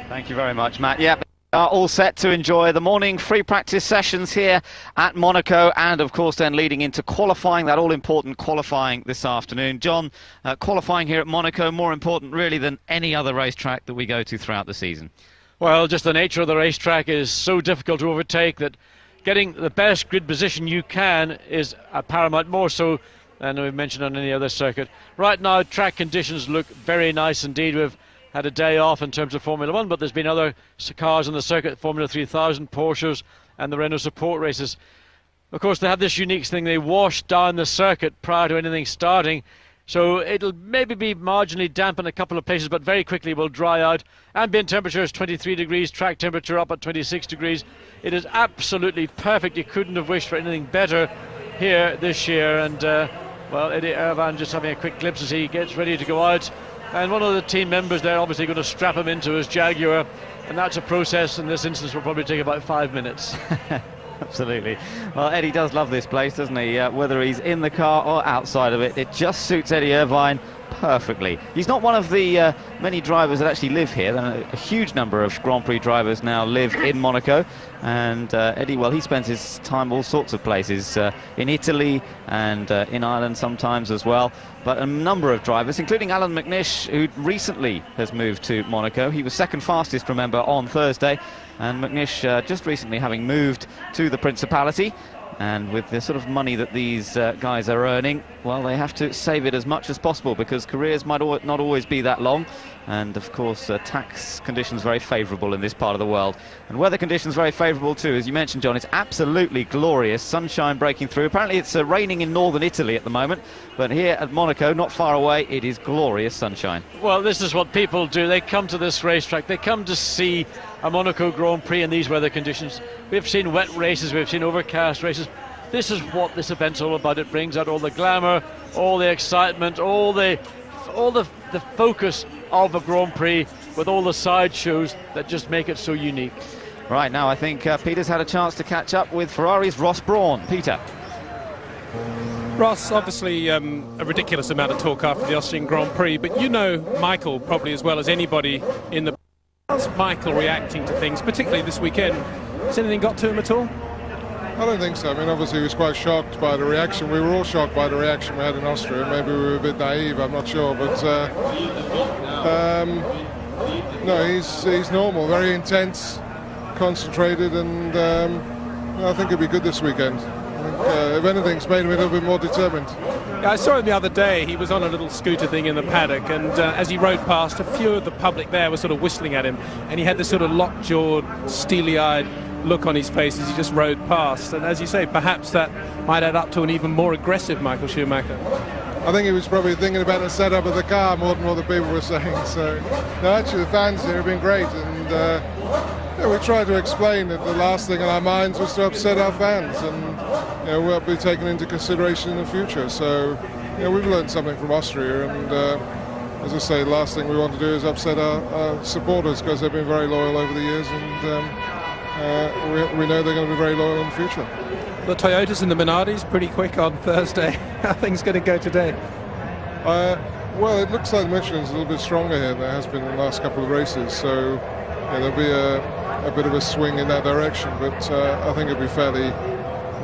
Thank you very much, Matt. Yeah, are all set to enjoy the morning free practice sessions here at Monaco, and of course then leading into qualifying, that all-important qualifying this afternoon. John, qualifying here at Monaco, more important really than any other racetrack that we go to throughout the season. Well, just the nature of the racetrack is so difficult to overtake that getting the best grid position you can is paramount, more so than we've mentioned on any other circuit. Right now, track conditions look very nice indeed. We've had a day off in terms of Formula 1, but there's been other cars on the circuit, Formula 3000, Porsches and the Renault support races. Of course, they have this unique thing, they wash down the circuit prior to anything starting, so it'll maybe be marginally damp in a couple of places, but very quickly will dry out. Ambient temperature is 23 degrees, track temperature up at 26 degrees. It is absolutely perfect. You couldn't have wished for anything better here this year, and well, Eddie Irvine just having a quick glimpse as he gets ready to go out. And one of the team members there obviously going to strap him into his Jaguar, and that's a process in this instance will probably take about 5 minutes. Absolutely. Well, Eddie does love this place, doesn't he? Whether he's in the car or outside of it, it just suits Eddie Irvine perfectly. He's not one of the many drivers that actually live here. A huge number of Grand Prix drivers now live in Monaco, and Eddie, well, he spends his time all sorts of places, in Italy and in Ireland sometimes as well. But a number of drivers, including Alan McNish, who recently has moved to Monaco. He was second fastest, remember, on Thursday, and McNish just recently having moved to the Principality. And with the sort of money that these guys are earning, well, they have to save it as much as possible, because careers might not always be that long. And of course, tax conditions very favourable in this part of the world. And weather conditions very favourable too. As you mentioned, John, it's absolutely glorious. Sunshine breaking through. Apparently it's raining in northern Italy at the moment, but here at Monaco, not far away, it is glorious sunshine. Well, this is what people do. They come to this racetrack. They come to see a Monaco Grand Prix in these weather conditions. We've seen wet races, we've seen overcast races. This is what this event's all about. It brings out all the glamour, all the excitement, all the focus of a Grand Prix, with all the side shows that just make it so unique. Right, now I think Peter's had a chance to catch up with Ferrari's Ross Brawn. Peter. Ross, obviously a ridiculous amount of talk after the Austrian Grand Prix, but you know Michael probably as well as anybody in the... How's Michael reacting to things, particularly this weekend? Has anything got to him at all? I don't think so. I mean, obviously he was quite shocked by the reaction. We were all shocked by the reaction we had in Austria. Maybe we were a bit naive, I'm not sure, but no, he's normal, very intense, concentrated, and I think he'll be good this weekend. I think, if anything, it's made him a little bit more determined. Yeah, I saw him the other day. He was on a little scooter thing in the paddock, and as he rode past, a few of the public there were sort of whistling at him, and he had this sort of lockjawed, steely-eyed look on his face as he just rode past. And as you say, perhaps that might add up to an even more aggressive Michael Schumacher. I think he was probably thinking about the setup of the car more than what the people were saying. So, no, actually, the fans here have been great, and yeah, we tried to explain that the last thing on our minds was to upset our fans, and you know, we'll be taken into consideration in the future. So, you know, we've learned something from Austria, and as I say, the last thing we want to do is upset our supporters, because they've been very loyal over the years, and we know they're going to be very loyal in the future. The Toyotas and the Minardis pretty quick on Thursday. How are things going to go today? Well, it looks like Michelin's a little bit stronger here than there has been in the last couple of races, so yeah, there'll be a bit of a swing in that direction, but I think it'll be fairly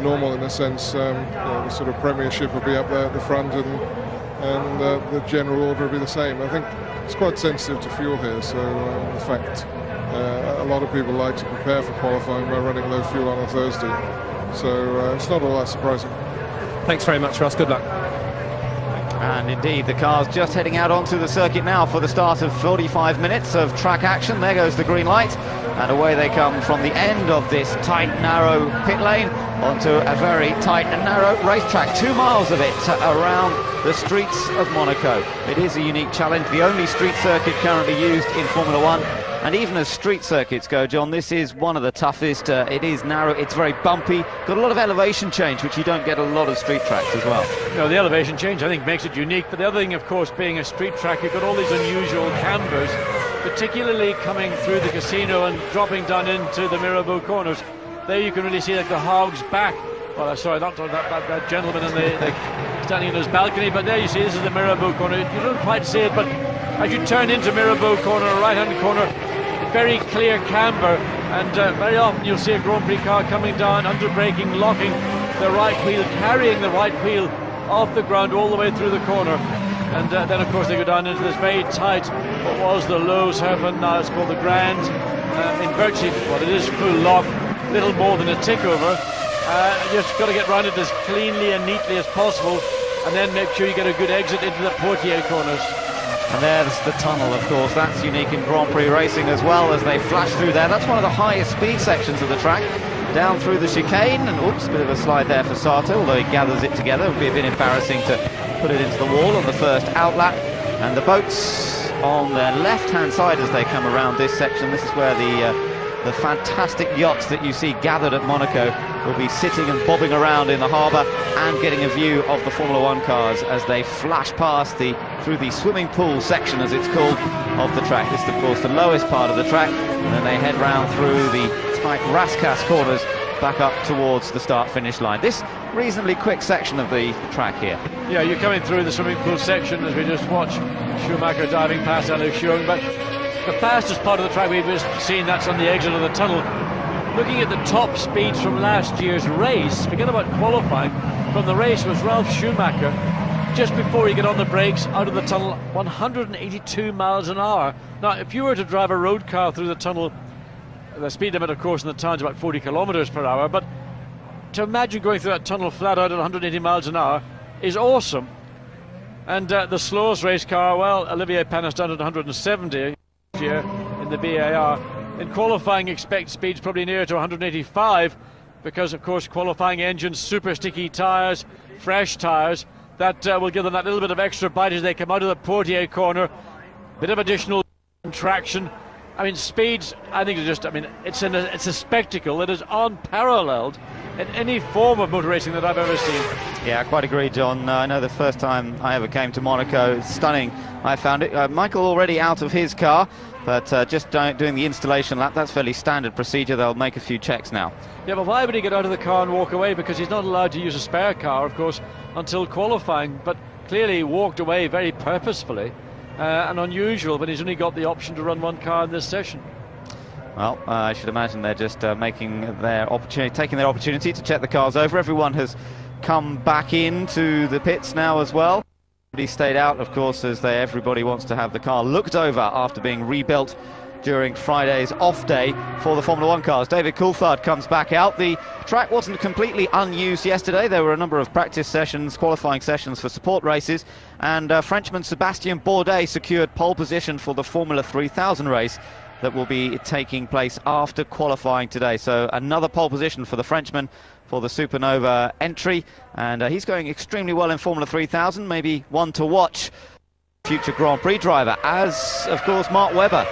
normal in a sense. You know, the sort of Premiership will be up there at the front, and the general order will be the same. I think it's quite sensitive to fuel here, so in fact a lot of people like to prepare for qualifying by running low fuel on a Thursday, so it's not all that surprising. Thanks very much, Ross. Good luck. And indeed, the car's just heading out onto the circuit now for the start of 45 minutes of track action. There goes the green light, and away they come from the end of this tight, narrow pit lane onto a very tight and narrow racetrack. 2 miles of it around the streets of Monaco. It is a unique challenge, the only street circuit currently used in Formula 1. And even as street circuits go, John, this is one of the toughest. It is narrow, it's very bumpy, got a lot of elevation change, which you don't get a lot of street tracks as well. No, the elevation change, I think, makes it unique. But the other thing, of course, being a street track, you've got all these unusual cambers, particularly coming through the casino and dropping down into the Mirabeau corners. There you can really see like the hog's back. Well, sorry, not that gentleman in the standing in his balcony, but there you see this is the Mirabeau corner. You don't quite see it, but as you turn into Mirabeau corner, right-hand corner, very clear camber, and very often you'll see a Grand Prix car coming down, under braking, locking the right wheel, carrying the right wheel off the ground all the way through the corner. And then of course they go down into this very tight, what was the low serpent, now it's called the Grand, in virtually, well, it is full lock, little more than a tick over. You've just got to get round it as cleanly and neatly as possible, and then make sure you get a good exit into the portiere corners. And there's the tunnel, of course. That's unique in Grand Prix racing as well, as they flash through there. That's one of the highest speed sections of the track, down through the chicane, and oops, a bit of a slide there for Sato, although he gathers it together. It would be a bit embarrassing to put it into the wall on the first outlap. And the boats on their left-hand side as they come around this section. This is where the fantastic yachts that you see gathered at Monaco will be sitting and bobbing around in the harbour and getting a view of the Formula One cars as they flash past through the swimming pool section, as it's called, of the track. This is, of course, the lowest part of the track, and then they head round through the tight Rascasse corners back up towards the start-finish line. This reasonably quick section of the track here. Yeah, you're coming through the swimming pool section as we just watch Schumacher diving past Alex Schurng, but the fastest part of the track we've just seen, that's on the exit of the tunnel. Looking at the top speeds from last year's race, forget about qualifying, from the race was Ralf Schumacher, just before he got on the brakes, out of the tunnel, 182 miles an hour. Now, if you were to drive a road car through the tunnel, the speed limit, of course, in the town is about 40 kilometers per hour, but to imagine going through that tunnel flat out at 180 miles an hour is awesome. And the slowest race car, well, Olivier Panis done at 170 year in the BAR. In qualifying, expect speeds probably nearer to 185, because of course qualifying engines, super sticky tyres, fresh tyres, that will give them that little bit of extra bite as they come out of the portiere corner, bit of additional traction. I mean, speeds, I think, are just, I mean, it's a spectacle that is unparalleled in any form of motor racing that I've ever seen. Yeah, I quite agree, John. I know the first time I ever came to Monaco, it's stunning, I found it. Michael already out of his car, but just doing the installation lap. That's fairly standard procedure. They'll make a few checks now. Yeah, but why would he get out of the car and walk away? Because he's not allowed to use a spare car, of course, until qualifying, but clearly he walked away very purposefully. And unusual, but he's only got the option to run one car in this session. Well, I should imagine they're just taking their opportunity to check the cars over. Everyone has come back into the pits now as well. He stayed out, of course, as everybody wants to have the car looked over after being rebuilt during Friday's off day for the Formula One cars. David Coulthard comes back out. The track wasn't completely unused yesterday. There were a number of practice sessions, qualifying sessions for support races, and Frenchman Sébastien Bourdais secured pole position for the Formula 3000 race that will be taking place after qualifying today. So another pole position for the Frenchman for the Supernova entry, and he's going extremely well in Formula 3000, maybe one to watch. Future Grand Prix driver, as of course Mark Webber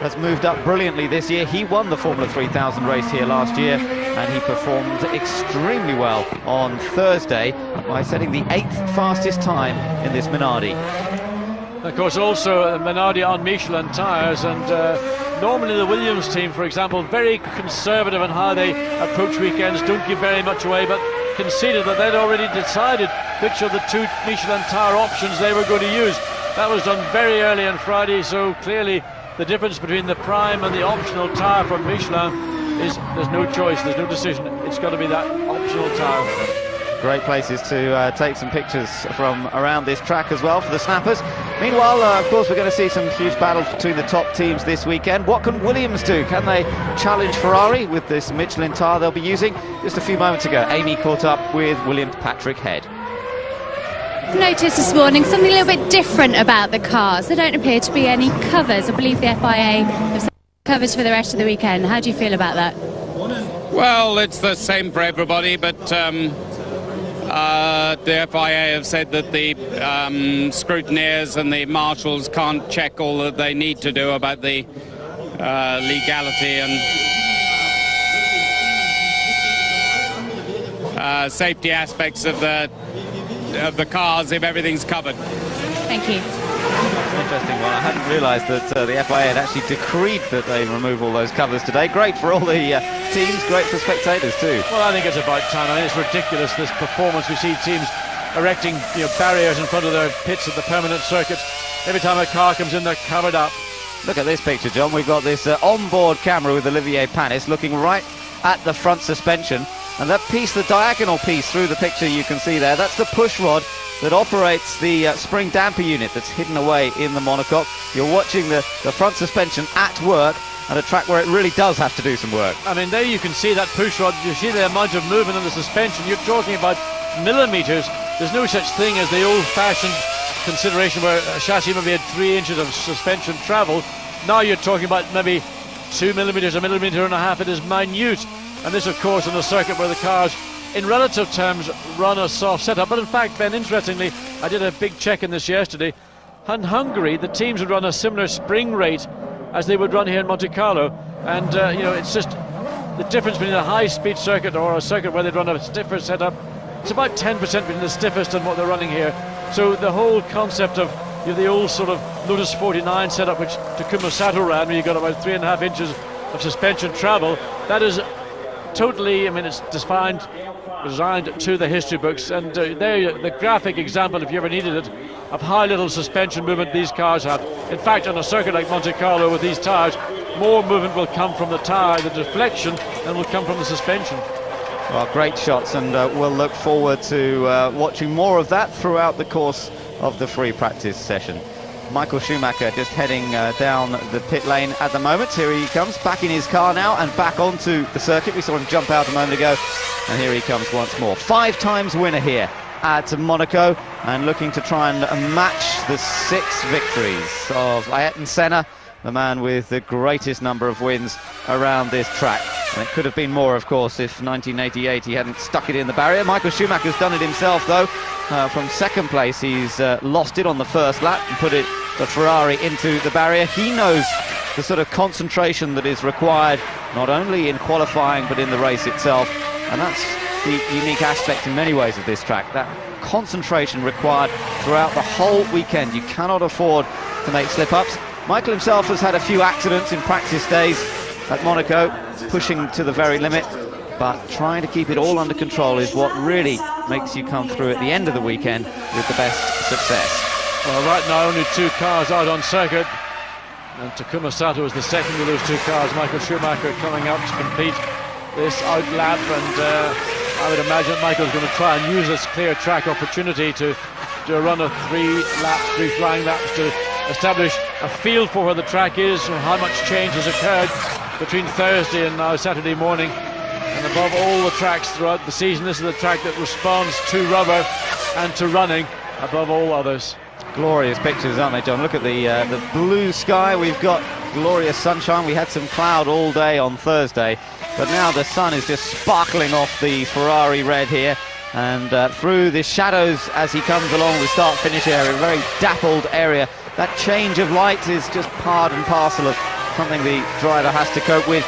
has moved up brilliantly this year. He won the Formula 3000 race here last year, and he performed extremely well on Thursday by setting the 8th fastest time in this Minardi. Of course, also Minardi on Michelin tyres, and normally the Williams team, for example, very conservative in how they approach weekends, don't give very much away, but conceded that they'd already decided which of the two Michelin tyre options they were going to use. That was done very early on Friday, so clearly the difference between the prime and the optional tyre for Michelin is there's no choice, there's no decision. It's got to be that optional tyre. Great places to take some pictures from around this track as well for the snappers. Meanwhile, of course, we're going to see some huge battles between the top teams this weekend. What can Williams do? Can they challenge Ferrari with this Michelin tyre they'll be using? Just a few moments ago, Amy caught up with Williams' Patrick Head. I've noticed this morning something a little bit different about the cars. There don't appear to be any covers. I believe the FIA have set covers for the rest of the weekend. How do you feel about that? Well, it's the same for everybody, but the FIA have said that the scrutineers and the marshals can't check all that they need to do about the legality and safety aspects of the cars if everything's covered. Thank you. Interesting one. I hadn't realised that the FIA had actually decreed that they remove all those covers today. Great for all the teams, great for spectators too. Well, I think it's about time. I mean, it's ridiculous, this performance. We see teams erecting barriers in front of their pits at the permanent circuits. Every time a car comes in, they're covered up. Look at this picture, John. We've got this onboard camera with Olivier Panis looking right at the front suspension. And that piece, the diagonal piece through the picture you can see there, that's the push rod that operates the spring damper unit that's hidden away in the monocoque. You're watching the front suspension at work at a track where it really does have to do some work. I mean, there you can see that push rod. You see the amount of movement in the suspension. You're talking about millimeters. There's no such thing as the old-fashioned consideration where a chassis maybe had 3 inches of suspension travel. Now you're talking about maybe 2 millimeters, a millimeter and a half. It is minute. And this, of course, in a circuit where the cars, in relative terms, run a soft setup. But in fact, Ben, interestingly, I did a big check in this yesterday. In Hungary, the teams would run a similar spring rate as they would run here in Monte Carlo. And, you know, it's just the difference between a high-speed circuit or a circuit where they'd run a stiffer setup. It's about 10% between the stiffest and what they're running here. So the whole concept of, you know, the old sort of Lotus 49 setup, which Takuma Sato ran, where you got about 3.5 inches of suspension travel, that is totally, I mean, it's designed to the history books. And there, the graphic example, if you ever needed it, of how little suspension movement these cars have. In fact, on a circuit like Monte Carlo with these tyres, more movement will come from the tyre, the deflection, than will come from the suspension. Well, great shots, and we'll look forward to watching more of that throughout the course of the free practice session. Michael Schumacher just heading down the pit lane at the moment. Here he comes, back in his car now and back onto the circuit. We saw him jump out a moment ago, and here he comes once more. 5 times winner here at Monaco, and looking to try and match the 6 victories of Ayrton Senna, the man with the greatest number of wins around this track. And it could have been more, of course, if 1988 he hadn't stuck it in the barrier. Michael Schumacher's done it himself, though. From second place, he's lost it on the first lap and put the Ferrari into the barrier. He knows the sort of concentration that is required, not only in qualifying, but in the race itself. And that's the unique aspect in many ways of this track, that concentration required throughout the whole weekend. You cannot afford to make slip-ups. Michael himself has had a few accidents in practice days at Monaco, pushing to the very limit, but trying to keep it all under control is what really makes you come through at the end of the weekend with the best success. Well, right now only 2 cars out on circuit, and Takuma Sato is the second of those 2 cars. Michael Schumacher coming up to complete this out lap, and I would imagine Michael's going to try and use this clear track opportunity to do a run of 3 flying laps to establish a feel for where the track is and how much change has occurred between Thursday and now Saturday morning. And above all the tracks throughout the season, this is the track that responds to rubber and to running above all others. Glorious pictures, aren't they, John? Look at the blue sky. We've got glorious sunshine. We had some cloud all day on Thursday, but now the sun is just sparkling off the Ferrari red here, and through the shadows as he comes along the start-finish area, a very dappled area. That change of light is just part and parcel of something the driver has to cope with,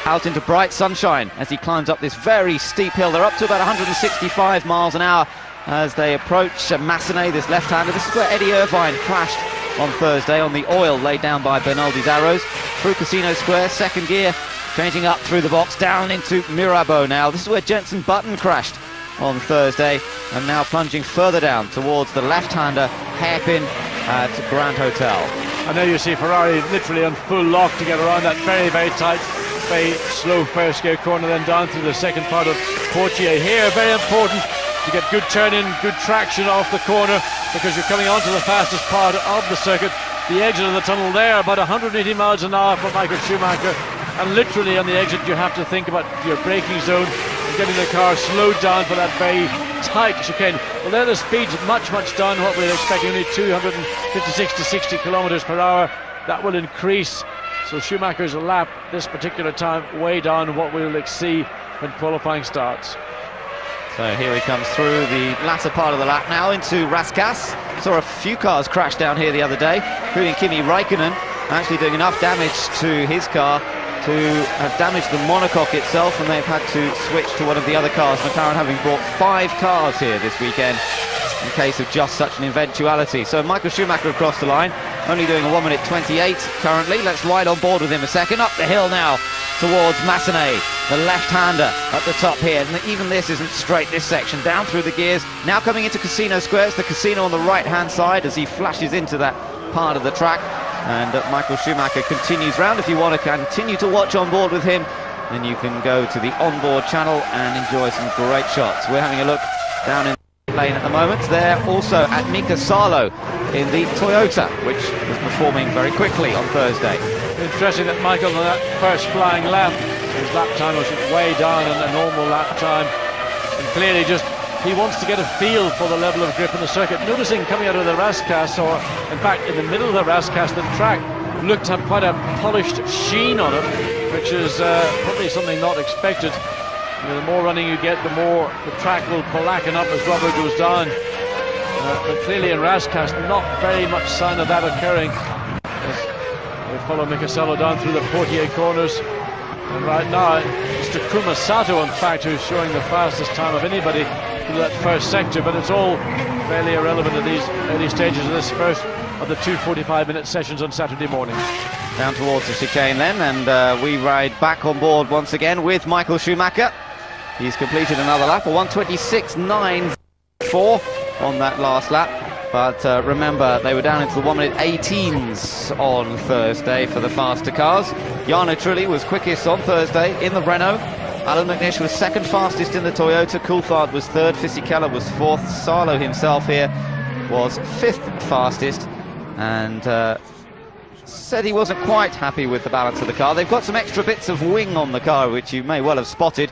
out into bright sunshine as he climbs up this very steep hill. They're up to about 165 miles an hour as they approach Massenet, this left-hander. This is where Eddie Irvine crashed on Thursday on the oil laid down by Bernaldi's arrows. Through Casino Square, second gear, changing up through the box, down into Mirabeau now. This is where Jenson Button crashed on Thursday, and now plunging further down towards the left-hander hairpin at Grand Hotel. And there you see Ferrari literally on full lock to get around that very, very tight, very slow first gear corner, then down through the second part of Portier. Here, very important to get good turn-in, good traction off the corner, because you're coming onto the fastest part of the circuit. The exit of the tunnel there, about 180 miles an hour for Michael Schumacher, and literally on the exit you have to think about your braking zone and getting the car slowed down for that very tight chicane. Well, there the speed's much, much down what we're expecting, only 256 to 60 kilometers per hour. That will increase, so Schumacher's lap this particular time way down what we'll see when qualifying starts. So here he comes through the latter part of the lap now into Rascasse. Saw a few cars crash down here the other day, including Kimi Räikkönen, actually doing enough damage to his car to have damaged the monocoque itself, and they've had to switch to one of the other cars. McLaren having brought 5 cars here this weekend in case of just such an eventuality. So Michael Schumacher across the line, only doing a 1:28 currently. Let's ride on board with him a second. Up the hill now towards Massenet, the left-hander at the top here. And even this isn't straight, this section, down through the gears. Now coming into Casino Square. It's the casino on the right-hand side as he flashes into that part of the track. And Michael Schumacher continues round. If you want to continue to watch on board with him, then you can go to the onboard channel and enjoy some great shots. We're having a look down in the lane at the moment. They're also at Mika Salo in the Toyota, which was performing very quickly on Thursday. Interesting that Michael, on that first flying lap, his lap time was way down in a normal lap time, and clearly he wants to get a feel for the level of grip in the circuit. Noticing coming out of the Rascasse, or in fact in the middle of the Rascasse, the track looked to have quite a polished sheen on it, which is probably something not expected. The more running you get, the more the track will blacken up as rubber goes down. But clearly in Rascasse, not very much sign of that occurring. As we follow Mika Salo down through the Portier corners. And right now, it's Takuma Sato, in fact, who's showing the fastest time of anybody through that first sector, but it's all fairly irrelevant at these early stages of this first of the 2 45-minute sessions on Saturday morning. Down towards the chicane then, and we ride back on board once again with Michael Schumacher. He's completed another lap, a 1:26.94 on that last lap. But remember, they were down into the 1-minute 18s on Thursday for the faster cars. Jarno Trulli was quickest on Thursday in the Renault. Alan McNish was second fastest in the Toyota. Coulthard was third. Fisichella was fourth. Salo himself here was fifth fastest, and said he wasn't quite happy with the balance of the car. They've got some extra bits of wing on the car, which you may well have spotted.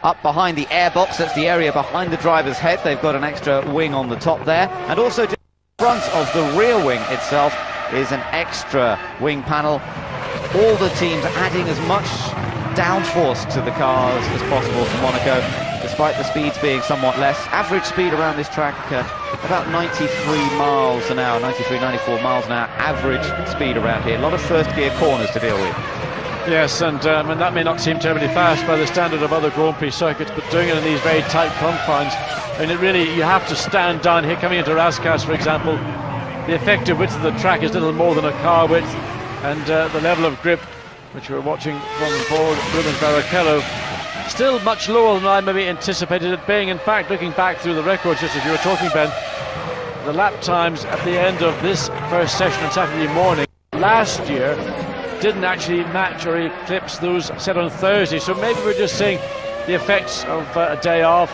Up behind the airbox, that's the area behind the driver's head, they've got an extra wing on the top there, and also just in front of the rear wing itself is an extra wing panel. All the teams adding as much downforce to the cars as possible for Monaco, despite the speeds being somewhat less. Average speed around this track about 93 miles an hour, 94 miles an hour average speed around here. A lot of first gear corners to deal with. Yes, and that may not seem terribly fast by the standard of other Grand Prix circuits, but doing it in these very tight confines, I mean, you have to stand down here. Coming into Rascasse, for example, the effective width of the track is little more than a car width, and the level of grip, which we're watching from forward, Rubens Barrichello, still much lower than I maybe anticipated it being. In fact, looking back through the records, just as you were talking, Ben, the lap times at the end of this first session on Saturday morning last year didn't actually match or eclipse those set on Thursday. So maybe we're just seeing the effects of a day off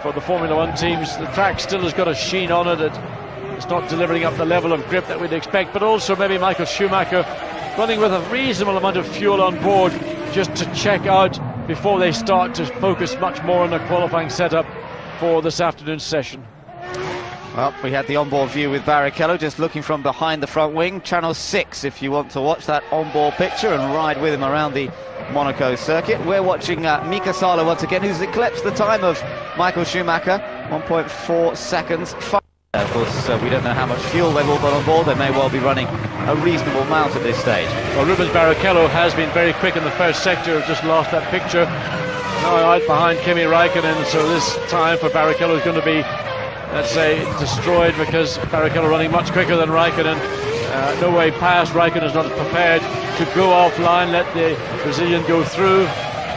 for the Formula One teams. The track still has got a sheen on it. It's not delivering up the level of grip that we'd expect, but also maybe Michael Schumacher running with a reasonable amount of fuel on board just to check out before they start to focus much more on the qualifying setup for this afternoon's session. Well, we had the onboard view with Barrichello just looking from behind the front wing. Channel 6 if you want to watch that onboard picture and ride with him around the Monaco circuit. We're watching Mika Salo once again, who's eclipsed the time of Michael Schumacher, 1.4 seconds. Of course, we don't know how much fuel they've all got on board. They may well be running a reasonable amount at this stage. Well, Rubens Barrichello has been very quick in the first sector. Just lost that picture. Now out behind Kimi Raikkonen, so this time for Barrichello is going to be, let's say, destroyed, because Barrichello running much quicker than Raikkonen. No way past. Raikkonen's not prepared to go offline, let the Brazilian go through.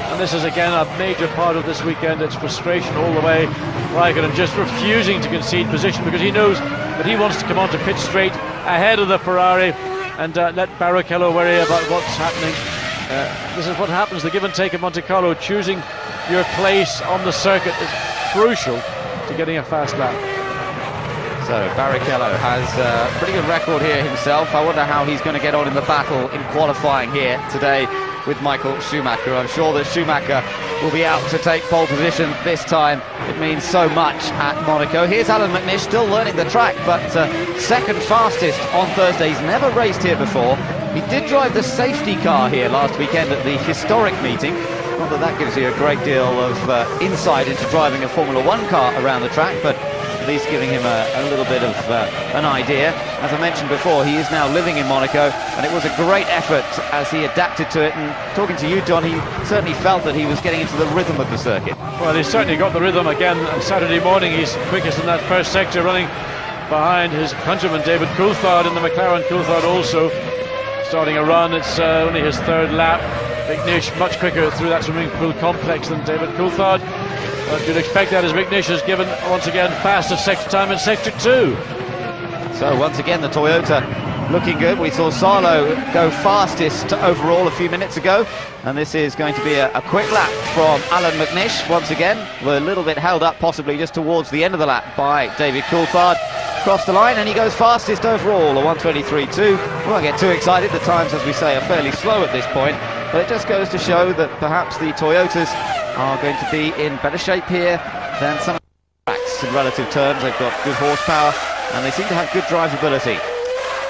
And this is again a major part of this weekend. It's frustration all the way. Raikkonen just refusing to concede position because he knows that he wants to come onto pit straight ahead of the Ferrari and let Barrichello worry about what's happening. This is what happens, the give and take of Monte Carlo. Choosing your place on the circuit is crucial to getting a fast lap. So Barrichello has a pretty good record here himself. I wonder how he's going to get on in the battle in qualifying here today with Michael Schumacher. I'm sure that Schumacher will be out to take pole position this time. It means so much at Monaco. Here's Alan McNish still learning the track, but second fastest on Thursday. He's never raced here before. He did drive the safety car here last weekend at the historic meeting. Not that that gives you a great deal of insight into driving a Formula One car around the track, but at least giving him a little bit of an idea. As I mentioned before, he is now living in Monaco, and it was a great effort as he adapted to it. And talking to you, John, he certainly felt that he was getting into the rhythm of the circuit. Well, he's certainly got the rhythm again on Saturday morning. He's quickest in that first sector, running behind his countryman David Coulthard in the McLaren. Coulthard also starting a run. It's only his third lap. McNish much quicker through that swimming pool complex than David Coulthard. But you'd expect that as McNish has given once again fastest sector time in sector 2. So once again the Toyota looking good. We saw Salo go fastest overall a few minutes ago, and this is going to be a quick lap from Alan McNish once again. We're a little bit held up possibly just towards the end of the lap by David Coulthard. Across the line, and he goes fastest overall, a 1:23.2. We won't get too excited, the times, as we say, are fairly slow at this point, but it just goes to show that perhaps the Toyotas are going to be in better shape here than some tracks in relative terms. They've got good horsepower and they seem to have good drivability.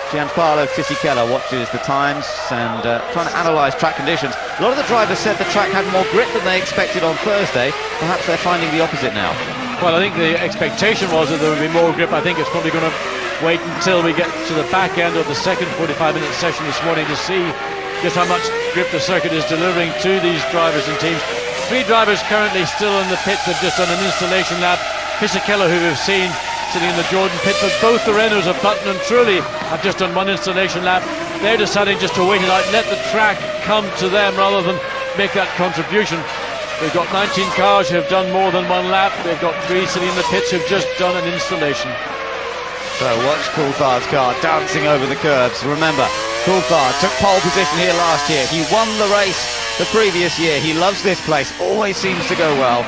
Gianpaolo Fisichella watches the times and trying to analyse track conditions. A lot of the drivers said the track had more grip than they expected on Thursday. Perhaps they're finding the opposite now. Well, I think the expectation was that there would be more grip. I think it's probably going to wait until we get to the back end of the second 45-minute session this morning to see just how much grip the circuit is delivering to these drivers and teams. 3 drivers currently still in the pits have just done an installation lap. Fisichella, who we've seen sitting in the Jordan pit, but both the Renaults of Button and Trulli have just done one installation lap. They're deciding just to wait it out, let the track come to them rather than make that contribution. We've got 19 cars who have done more than one lap. They've got 3 sitting in the pits who've just done an installation. So watch Coulthard's car dancing over the curbs. Remember, Coulthard took pole position here last year. He won the race the previous year. He loves this place, always seems to go well.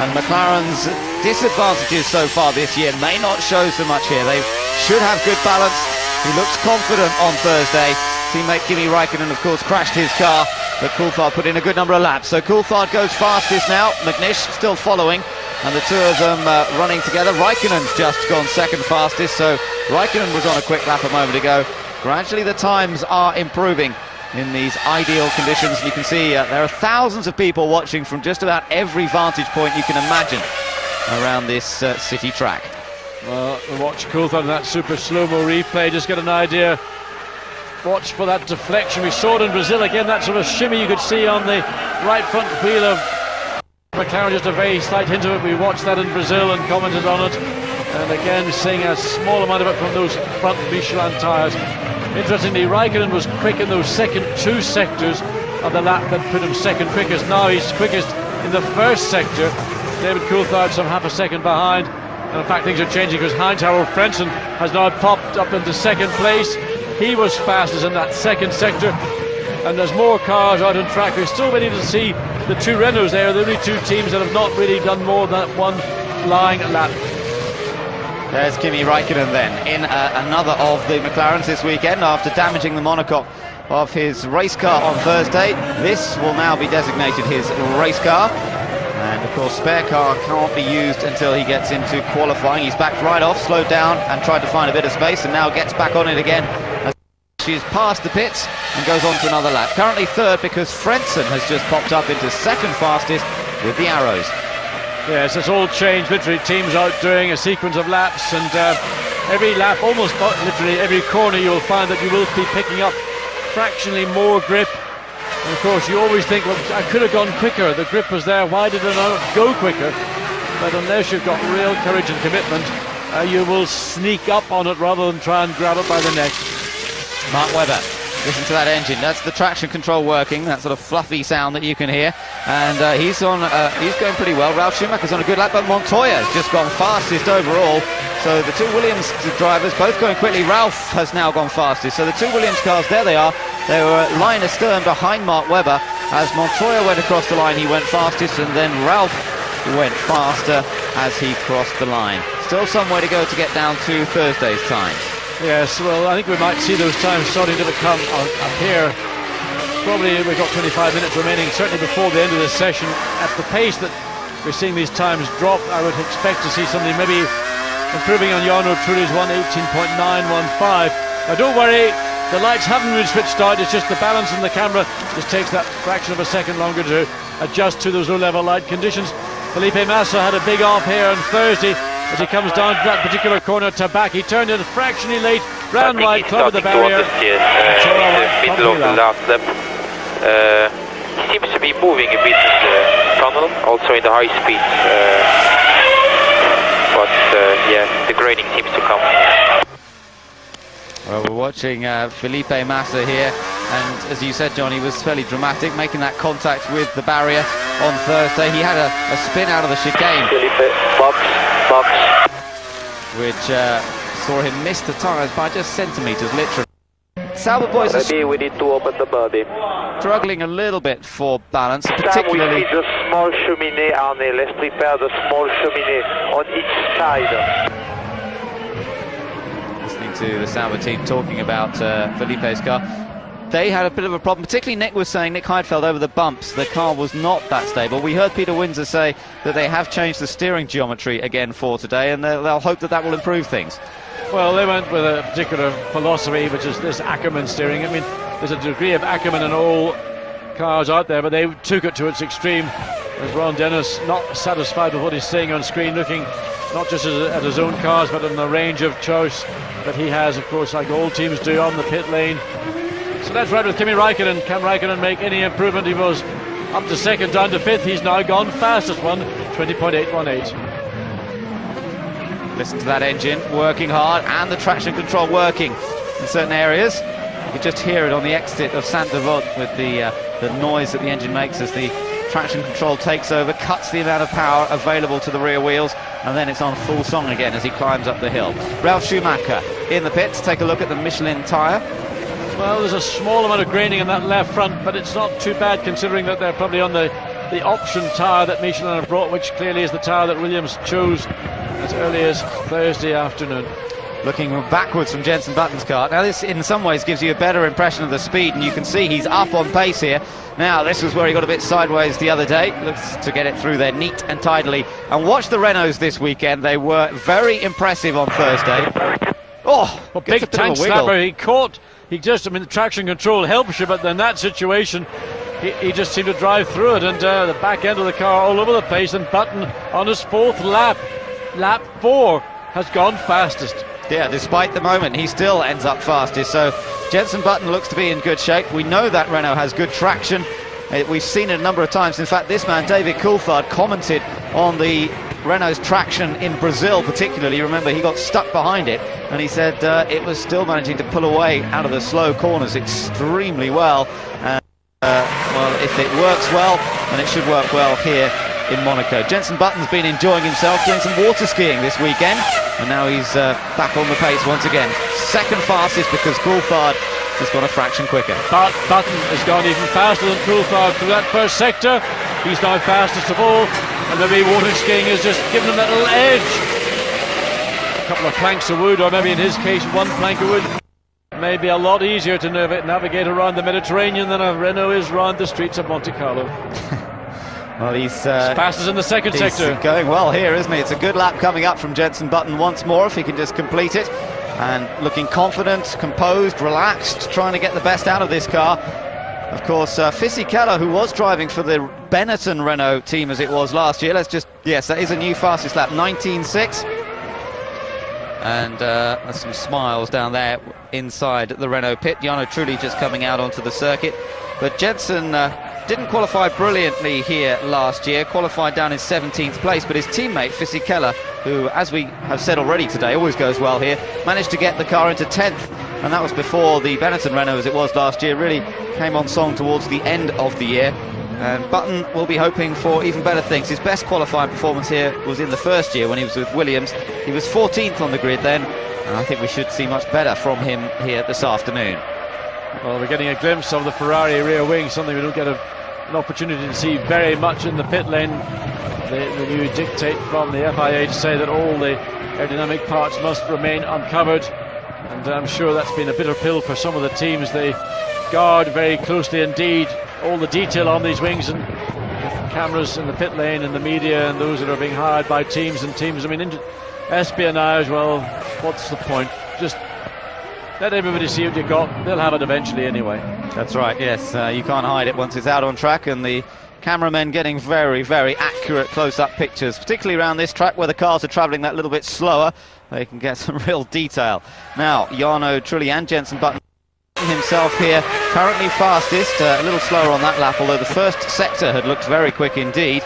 And McLaren's disadvantages so far this year may not show so much here. They should have good balance. He looks confident on Thursday. Teammate Kimi Raikkonen, of course, crashed his car, but Coulthard put in a good number of laps. So Coulthard goes fastest now. McNish still following, and the two of them running together. Raikkonen's just gone second fastest, so Raikkonen was on a quick lap a moment ago. Gradually the times are improving in these ideal conditions. You can see there are thousands of people watching from just about every vantage point you can imagine around this city track. Well, watch Coulthard in that super slow-mo replay, just get an idea. Watch for that deflection. We saw it in Brazil again, that sort of shimmy you could see on the right front wheel of McLaren, just a very slight hint of it. We watched that in Brazil and commented on it, and again seeing a small amount of it from those front Michelin tyres. Interestingly, Raikkonen was quick in those second 2 sectors of the lap that put him second quickest. Now he's quickest in the first sector. David Coulthard some half a second behind, and in fact things are changing because Heinz-Harald Frentzen has now popped up into second place. He was fastest in that second sector, and there's more cars out on track. We're still waiting to see the 2 Renaults there, the only 2 teams that have not really done more than one flying lap. There's Kimi Raikkonen then in another of the McLarens this weekend after damaging the monocoque of his race car on Thursday. This will now be designated his race car, and of course spare car can't be used until he gets into qualifying. He's backed right off, slowed down and tried to find a bit of space, and now gets back on it again. She's past the pits and goes on to another lap. Currently third because Frentzen has just popped up into second fastest with the arrows. Yes, it's all changed. Literally teams out doing a sequence of laps, and every lap, almost literally every corner, you'll find that you will be picking up fractionally more grip. And of course you always think, well, I could have gone quicker, the grip was there, why did I not go quicker? But unless you've got real courage and commitment, you will sneak up on it rather than try and grab it by the neck. Mark Webber, listen to that engine. That's the traction control working, that sort of fluffy sound that you can hear. And he's going pretty well. Ralf Schumacher's on a good lap, but Montoya's just gone fastest overall. So the 2 Williams drivers both going quickly. Ralf has now gone fastest. So the 2 Williams cars, there they are. They were line astern behind Mark Webber. As Montoya went across the line, he went fastest, and then Ralf went faster as he crossed the line. Still some way to go to get down to Thursday's times. Yes, well, I think we might see those times starting to come up here. Probably we've got 25 minutes remaining, certainly before the end of this session. At the pace that we're seeing these times drop, I would expect to see something maybe improving on Jarno Trulli's 1:18.915. Now don't worry, the lights haven't been switched out, it's just the balance in the camera just takes that fraction of a second longer to adjust to those low-level light conditions. Felipe Massa had a big off here on Thursday as he comes down to that particular corner to back. He turned in fractionally late, ran wide, clobbered the barrier. Middle of the last lap. He seems to be moving a bit in the tunnel, also in the high speed. But yeah, the grading seems to come. Well, we're watching Felipe Massa here, and as you said, John, he was fairly dramatic, making that contact with the barrier on Thursday. He had a spin out of the chicane, Felipe, box, which saw him miss the tyres by just centimetres, literally. Sauber boys are we need to open the body. struggling a little bit for balance, Sam, we particularly... see the small cheminée, Arne. Let's prepare the small cheminée on each side. Listening to the Sauber team talking about Felipe's car. They had a bit of a problem, particularly Nick Heidfeld over the bumps. The car was not that stable. We heard Peter Windsor say that they have changed the steering geometry again for today, and they'll hope that that will improve things. Well, they went with a particular philosophy, which is this Ackermann steering. I mean, there's a degree of Ackermann in all cars out there, but they took it to its extreme. As Ron Dennis, not satisfied with what he's seeing on screen, looking not just at his own cars, but in the range of choice that he has, of course, like all teams do on the pit lane. So that's right with Kimi Räikkönen. Can Räikkönen make any improvement? He was up to second, down to fifth. He's now gone fastest one, 20.818. Listen to that engine working hard, and the traction control working in certain areas. You can just hear it on the exit of Saint-Devote with the noise that the engine makes as the traction control takes over, cuts the amount of power available to the rear wheels, and then it's on full song again as he climbs up the hill. Ralf Schumacher in the pits. Take a look at the Michelin tyre. Well, there's a small amount of graining in that left front, but it's not too bad considering that they're probably on the option tyre that Michelin have brought, which clearly is the tyre that Williams chose as early as Thursday afternoon. Looking backwards from Jenson Button's car. Now this in some ways gives you a better impression of the speed, and you can see he's up on pace here. Now this was where he got a bit sideways the other day. Looks to get it through there neat and tidily. And watch the Renaults this weekend. They were very impressive on Thursday. Oh, well, big tank slapper. I mean, the traction control helps you, but in that situation, he just seemed to drive through it, and the back end of the car all over the place, and Button on his fourth lap 4, has gone fastest. Yeah, despite the moment, he still ends up fastest. So Jenson Button looks to be in good shape. We know that Renault has good traction. We've seen it a number of times. In fact, this man, David Coulthard, commented on the Renault's traction in Brazil particularly. You remember he got stuck behind it, and he said it was still managing to pull away out of the slow corners extremely well. Well, if it works well, then it should work well here in Monaco. Jenson Button's been enjoying himself, doing some water skiing this weekend, and now he's back on the pace once again. Second fastest because Coulthard has gone a fraction quicker. But Button has gone even faster than Coulthard through that first sector. He's now fastest of all, and maybe water skiing has just given him that little edge. A couple of planks of wood, or maybe in his case one plank of wood, may be a lot easier to navigate around the Mediterranean than a Renault is around the streets of Monte Carlo. Well, he's fastest in the second sector. Going well here, isn't he? It's a good lap coming up from Jenson Button once more, if he can just complete it. And looking confident, composed, relaxed, trying to get the best out of this car. Of course, Fisichella, who was driving for the Benetton Renault team as it was last year. Yes, that is a new fastest lap, 19.6. And there's some smiles down there inside the Renault pit. Jarno Trulli just coming out onto the circuit. But Jenson didn't qualify brilliantly here last year, qualified down in 17th place, but his teammate Fisichella, who, as we have said already today, always goes well here, managed to get the car into 10th, and that was before the Benetton Renault, as it was last year, really came on song towards the end of the year. And Button will be hoping for even better things. His best qualifying performance here was in the first year when he was with Williams. He was 14th on the grid then, and I think we should see much better from him here this afternoon. Well, we're getting a glimpse of the Ferrari rear wing, something we don't get an opportunity to see very much in the pit lane. The new dictate from the FIA to say that all the aerodynamic parts must remain uncovered, and I'm sure that's been a bitter pill for some of the teams. They guard very closely indeed all the detail on these wings, and cameras in the pit lane and the media and those that are being hired by teams and teams. I mean, espionage, well, what's the point? Just let everybody see what you got. They'll have it eventually anyway. That's right, yes. You can't hide it once it's out on track, and the cameramen getting very, very accurate close-up pictures, particularly around this track where the cars are travelling that little bit slower. They can get some real detail. Now, Jarno Trulli and Jenson Button himself here, currently fastest, a little slower on that lap, although the first sector had looked very quick indeed,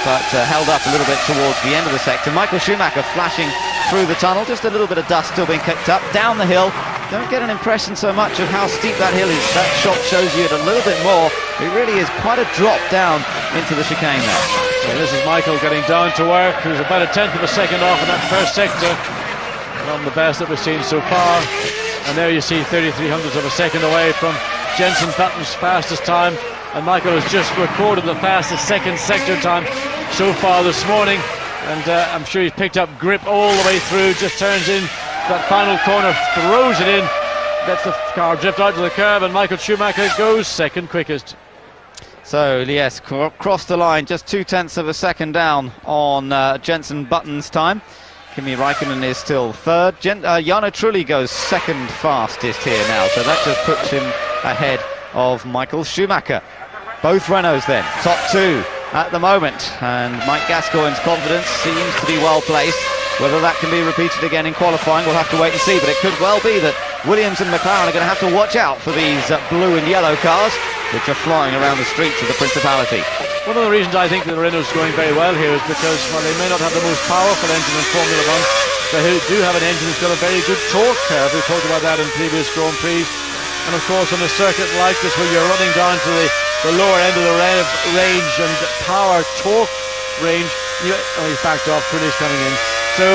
but held up a little bit towards the end of the sector. Michael Schumacher flashing through the tunnel, just a little bit of dust still being kicked up. Down the hill, don't get an impression so much of how steep that hill is. That shot shows you it a little bit more. It really is quite a drop down into the chicane there. Well, this is Michael getting down to work. He was about a tenth of a second off in that first sector, on the best that we've seen so far. And there you see 33 hundredths of a second away from Jenson Button's fastest time, and Michael has just recorded the fastest second sector time so far this morning, and I'm sure he's picked up grip all the way through. Just turns in that final corner, throws it in, lets the car drift out to the curb, and Michael Schumacher goes second quickest. So yes, crossed the line, just 0.2 of a second down on Jenson Button's time. Kimi Räikkönen is still third. Jarno Trulli goes second fastest here now, so that just puts him ahead of Michael Schumacher. Both Renaults then, top two at the moment, and Mike Gascoigne's confidence seems to be well placed. Whether that can be repeated again in qualifying, we'll have to wait and see, but it could well be that Williams and McLaren are going to have to watch out for these blue and yellow cars, which are flying around the streets of the Principality. One of the reasons I think that Renault's going very well here is because, while they may not have the most powerful engine in Formula 1, they do have an engine that's got a very good torque curve. We've talked about that in previous Grand Prix. And of course, on a circuit like this, where you're running down to the lower end of the range and power torque range, he's backed off, Trulli's coming in. So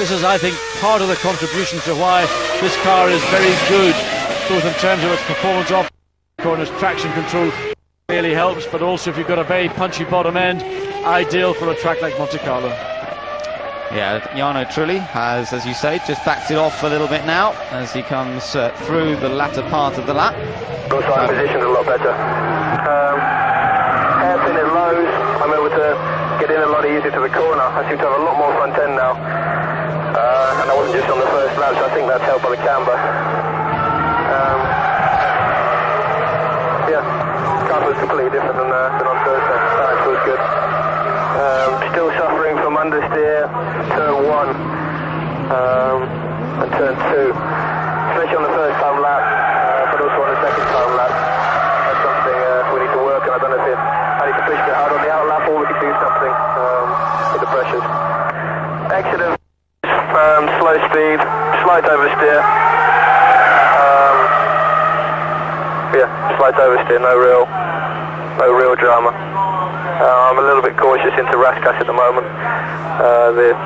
this is, I think, part of the contribution to why this car is very good, both in terms of its performance off corners, traction control really helps, but also if you've got a very punchy bottom end, ideal for a track like Monte Carlo. Yeah, Jarno Trulli has, as you say, just backed it off a little bit now as he comes through the latter part of the lap. Outside position a lot better. Hairpin at lows, I'm able to get in a lot easier to the corner. I seem to have a lot more front end now, and I wasn't just on the first lap, so I think that's helped by the camber. Yeah, car was completely different than on Thursday. That feels good. Still suffering from understeer, turn 1 and turn 2, especially on the first time lap, but also on the second time lap. That's something we need to work on. I don't know if I need to push a bit hard on the out lap, or we could do something with the pressures. Exit of slow speed, slight oversteer. Yeah, slight oversteer, no real drama. I'm a little bit cautious into Raskas at the moment.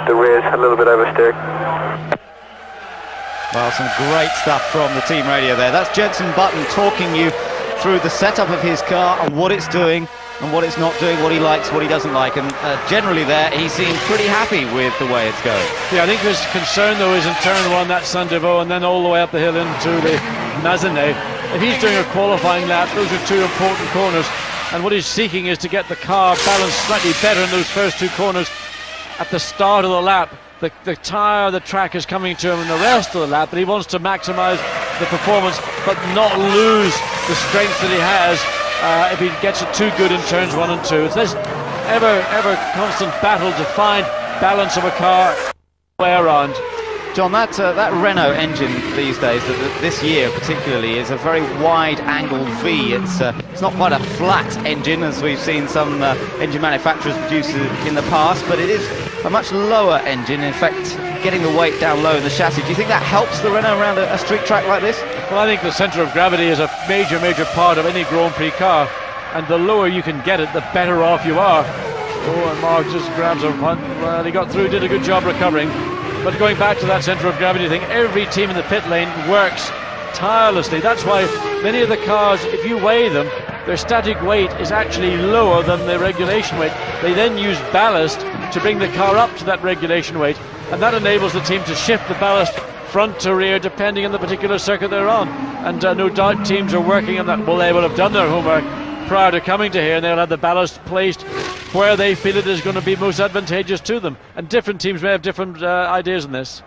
The rear's a little bit oversteering. Well, some great stuff from the team radio there. That's Jenson Button talking you through the setup of his car and what it's doing and what it's not doing, what he likes, what he doesn't like, and generally there he seems pretty happy with the way it's going. Yeah, I think his concern though is in turn 1, that Saint-Deveau, and then all the way up the hill into the Mazeney. If he's doing a qualifying lap, those are two important corners, and what he's seeking is to get the car balanced slightly better in those first two corners at the start of the lap. The tyre, the track is coming to him in the rest of the lap, but he wants to maximise the performance but not lose the strength that he has if he gets it too good in turns 1 and 2. It's this ever constant battle to find balance of a car way around. John, that Renault engine these days, this year particularly, is a very wide-angled V. It's not quite a flat engine as we've seen some engine manufacturers produce in the past, but it is a much lower engine, in fact getting the weight down low in the chassis. Do you think that helps the Renault around a street track like this? Well, I think the centre of gravity is a major part of any Grand Prix car, and the lower you can get it, the better off you are. Oh, and Mark just grabs a punt. Well, he got through, did a good job recovering. But going back to that centre of gravity thing, every team in the pit lane works tirelessly. That's why many of the cars, if you weigh them, their static weight is actually lower than the regulation weight. They then use ballast to bring the car up to that regulation weight, and that enables the team to shift the ballast front to rear depending on the particular circuit they're on. And no doubt teams are working on that. Well, they will have done their homework prior to coming to here, and they'll have the ballast placed where they feel it is going to be most advantageous to them. And different teams may have different ideas on this.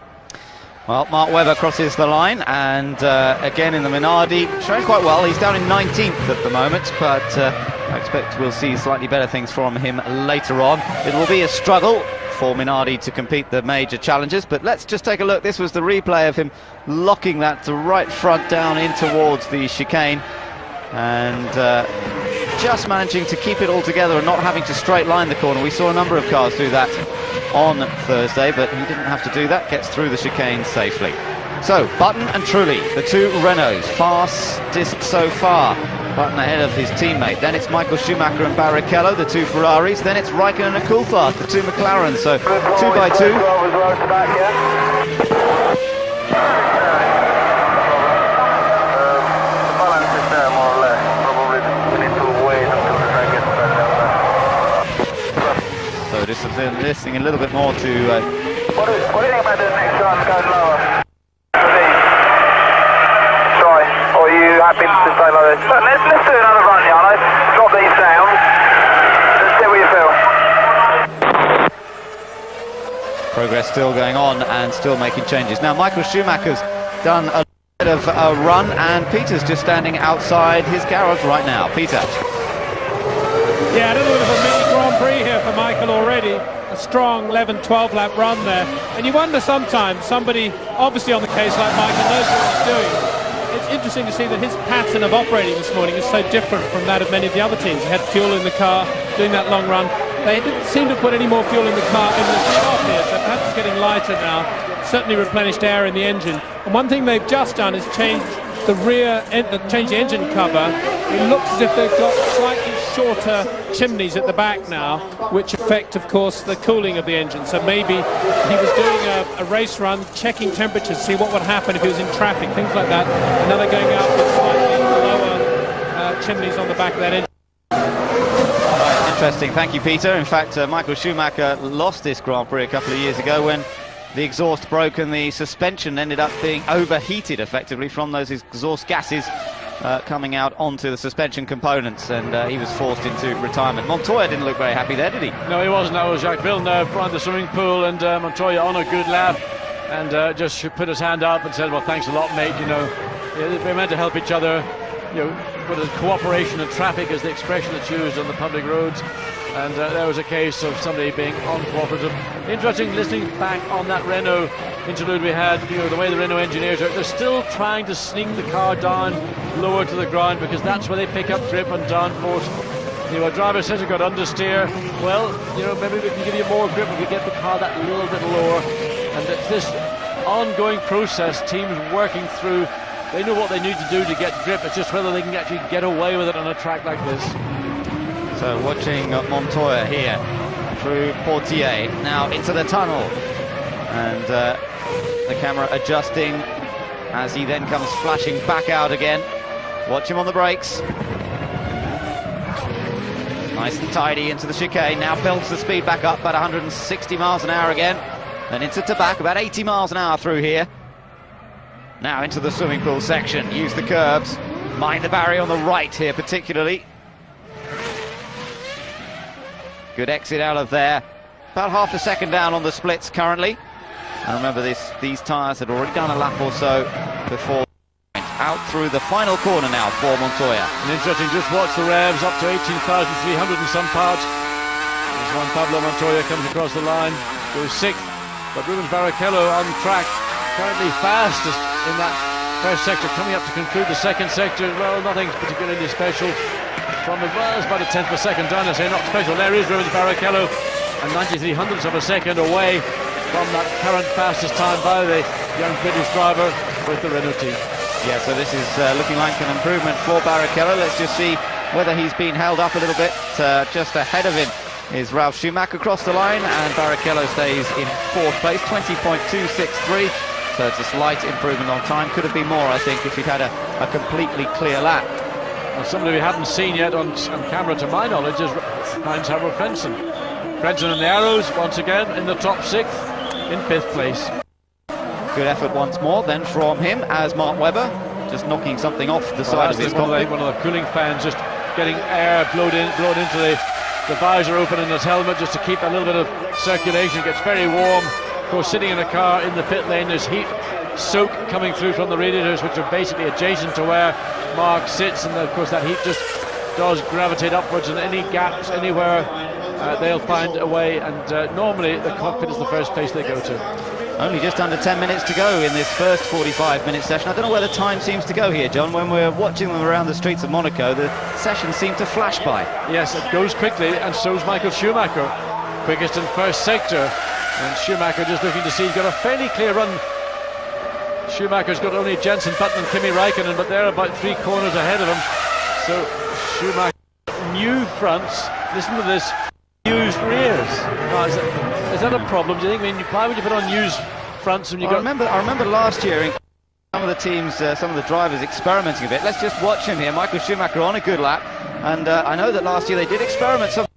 Well, Mark Webber crosses the line, and again in the Minardi, showing quite well. He's down in 19th at the moment, but I expect we'll see slightly better things from him later on. It will be a struggle for Minardi to compete the major challenges, but let's just take a look. This was the replay of him locking that right front down in towards the chicane, and just managing to keep it all together and not having to straight line the corner. We saw a number of cars do that on Thursday, but he didn't have to do that, gets through the chicane safely. So, Button and Trulli, the two Renaults, fastest so far. Button ahead of his teammate. Then it's Michael Schumacher and Barrichello, the two Ferraris. Then it's Räikkönen and Coulthard, the two McLarens. So, 2 by 2. just listening a little bit more to... What do you think about the next run going lower? Sorry, or are you happy to stay like this? Look, let's do another run, Jarno. Drop these down. Let's see what you feel. Progress still going on and still making changes. Now Michael Schumacher's done a bit of a run, and Peter's just standing outside his garage right now. Peter. Yeah, a little bit of a mini Grand Prix here for Michael already. A strong 11-12 lap run there. And you wonder sometimes, somebody obviously on the case like Michael knows what he's doing. It's interesting to see that his pattern of operating this morning is so different from that of many of the other teams. He had fuel in the car, doing that long run. They didn't seem to put any more fuel in the car in the shop here, so perhaps it's getting lighter now. Certainly replenished air in the engine. And one thing they've just done is change the change the engine cover. It looks as if they've got slightly shorter chimneys at the back now, which affect, of course, the cooling of the engine. So maybe he was doing a race run, checking temperatures, see what would happen if he was in traffic, things like that. And now they're going out with slightly lower chimneys on the back of that engine. Interesting, thank you, Peter. In fact, Michael Schumacher lost this Grand Prix a couple of years ago when the exhaust broke and the suspension ended up being overheated effectively from those exhaust gases coming out onto the suspension components, and he was forced into retirement. Montoya didn't look very happy there, did he? No, he wasn't. That was Jacques Villeneuve around the swimming pool, and Montoya on a good lap, and just put his hand up and said, well, thanks a lot, mate. You know, we're meant to help each other. You know, whether cooperation in traffic is the expression that's used on the public roads, and there was a case of somebody being uncooperative. Interesting listening back on that Renault interlude we had, you know, the way the Renault engineers are, they're still trying to sneak the car down lower to the ground, because that's where they pick up grip and downforce. You know, a driver says you've got understeer. Well, you know, maybe we can give you more grip if we get the car that little bit lower. And it's this ongoing process, teams working through. They know what they need to do to get grip. It's just whether they can actually get away with it on a track like this. So watching Montoya here through Portier, now into the tunnel, and the camera adjusting as he then comes flashing back out again. Watch him on the brakes. Nice and tidy into the chicane, now builds the speed back up about 160 miles an hour again, then into Tabac, about 80 miles an hour through here. Now into the swimming pool section, use the curbs, mind the barrier on the right here particularly. Good exit out of there, about half a second down on the splits currently. And remember, these tyres had already done a lap or so before. Out through the final corner now for Montoya. And interesting, just watch the revs up to 18,300 and some parts. As Juan Pablo Montoya comes across the line, goes sixth, but Rubens Barrichello on track, currently fastest in that first sector, coming up to conclude the second sector. Well, nothing particularly special from it. Well, it's about a tenth of a second down, I say, not special. There is Rubens Barrichello, and 93 hundredths of a second away from that current fastest time by the young British driver with the Renault team. Yeah, so this is looking like an improvement for Barrichello. Let's just see whether he's been held up a little bit. Just ahead of him is Ralf Schumacher across the line, and Barrichello stays in fourth place, 20.263. So it's a slight improvement on time. Could have been more, I think, if he'd had a completely clear lap. Well, somebody we haven't seen yet on camera, to my knowledge, is Heinz Harald Frentzen. Frentzen and the Arrows, once again, in the top sixth, in fifth place. Good effort once more then from him as Mark Webber, just knocking something off the side of his cockpit. One of the cooling fans just getting air blown into the visor open in his helmet, just to keep a little bit of circulation. It gets very warm. Of course, sitting in a car in the pit lane, there's heat soak coming through from the radiators, which are basically adjacent to where Mark sits, and of course that heat just does gravitate upwards, and any gaps anywhere they'll find a way, and normally the cockpit is the first place they go to. Only just under 10 minutes to go in this first 45-minute session. I don't know where the time seems to go here, John. When we're watching them around the streets of Monaco, the sessions seem to flash by. Yes, it goes quickly, and so's Michael Schumacher. Quickest in first sector, and Schumacher just looking to see, he's got a fairly clear run. Schumacher's got only Jenson Button and Kimi Raikkonen, but they're about 3 corners ahead of him. So Schumacher, new fronts, listen to this, used rears. Now, is that a problem? Do you think? I mean, why would you put on used fronts when you got? I remember last year in some of the teams, some of the drivers experimenting a bit. Let's just watch him here. Michael Schumacher on a good lap, and I know that last year they did experiment some